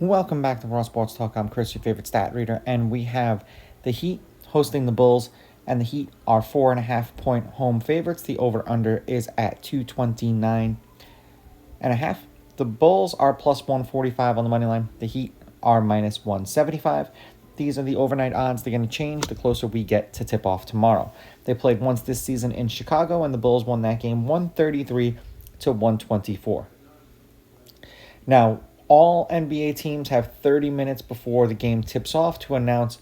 Welcome back to Raw Sports Talk. I'm Chris, your favorite stat reader, and we have the Heat hosting the Bulls, and the Heat are 4.5-point home favorites. The over-under is at 229.5. The Bulls are plus 145 on the money line. The Heat are minus 175. These are the overnight odds. They're going to change the closer we get to tip-off tomorrow. They played once this season in Chicago, and the Bulls won that game 133-124. Now, all NBA teams have 30 minutes before the game tips off to announce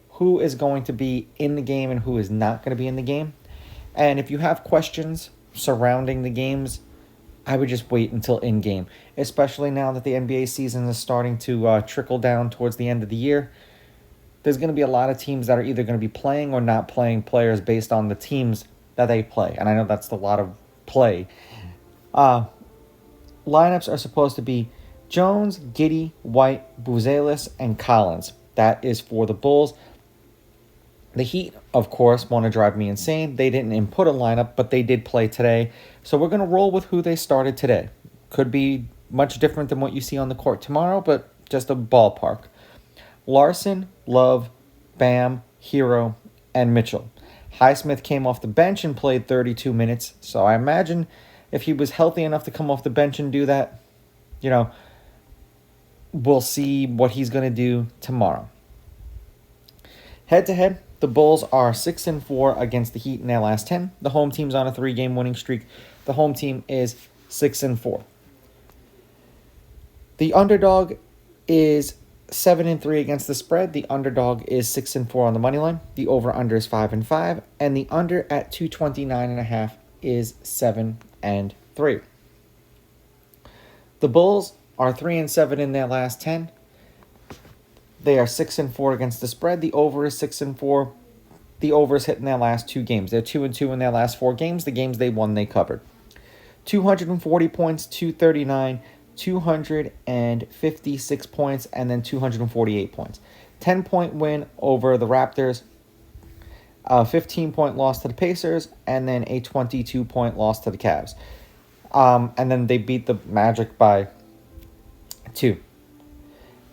who is going to be in the game and who is not going to be in the game. And if you have questions surrounding the games, I would just wait until in-game, especially now that the NBA season is starting to trickle down towards the end of the year. There's going to be a lot of teams that are either going to be playing or not playing players based on the teams that they play. And I know that's a lot of play. Lineups are supposed to be Jones, Giddey, White, Buzelis, and Collins. That is for the Bulls. The Heat, of course, want to drive me insane. They didn't input a lineup, but they did play today. So we're going to roll with who they started today. Could be much different than what you see on the court tomorrow, but just a ballpark. Larson, Love, Bam, Hero, and Mitchell. Highsmith came off the bench and played 32 minutes. So I imagine if he was healthy enough to come off the bench and do that, we'll see what he's going to do tomorrow. Head-to-head, the Bulls are 6-4 against the Heat in their last 10. The home team's on a 3-game winning streak. The home team is 6-4. The underdog is 7-3 against the spread. The underdog is 6-4 on the money line. The over/under is 5-5, and the under at 229.5 is 7-3. The Bulls are 3-7 in their last 10. They are 6-4 against the spread. The over is 6-4. The over is hit in their last 2 games. They're 2-2 in their last 4 games. The games they won, they covered. 240 points, 239, 256 points, and then 248 points. 10-point win over the Raptors. A 15-point loss to the Pacers, and then a 22-point loss to the Cavs. And then they beat the Magic by 2.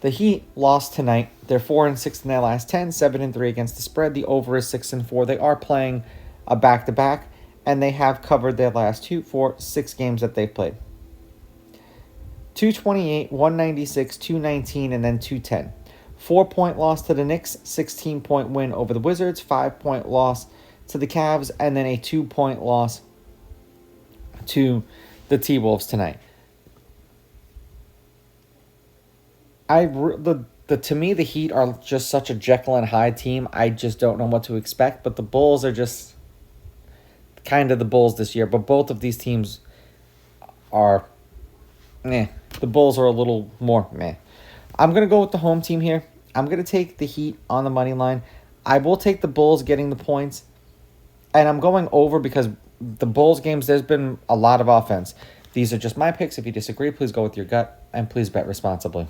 The Heat lost tonight. They're 4-6 in their last 10, 7-3 against the spread. The over is 6-4. They are playing a back-to-back, and they have covered their last 2 for 6 games that they've played. 228, 196, 219, and then 210. 4-point loss to the Knicks, 16-point win over the Wizards, 5-point loss to the Cavs, and then a 2-point loss to the T-Wolves tonight. To me, the Heat are just such a Jekyll and Hyde team. I just don't know what to expect. But the Bulls are just kind of the Bulls this year. But both of these teams are The Bulls are a little more meh. I'm going to go with the home team here. I'm going to take the Heat on the money line. I will take the Bulls getting the points. And I'm going over because the Bulls games, there's been a lot of offense. These are just my picks. If you disagree, please go with your gut. And please bet responsibly.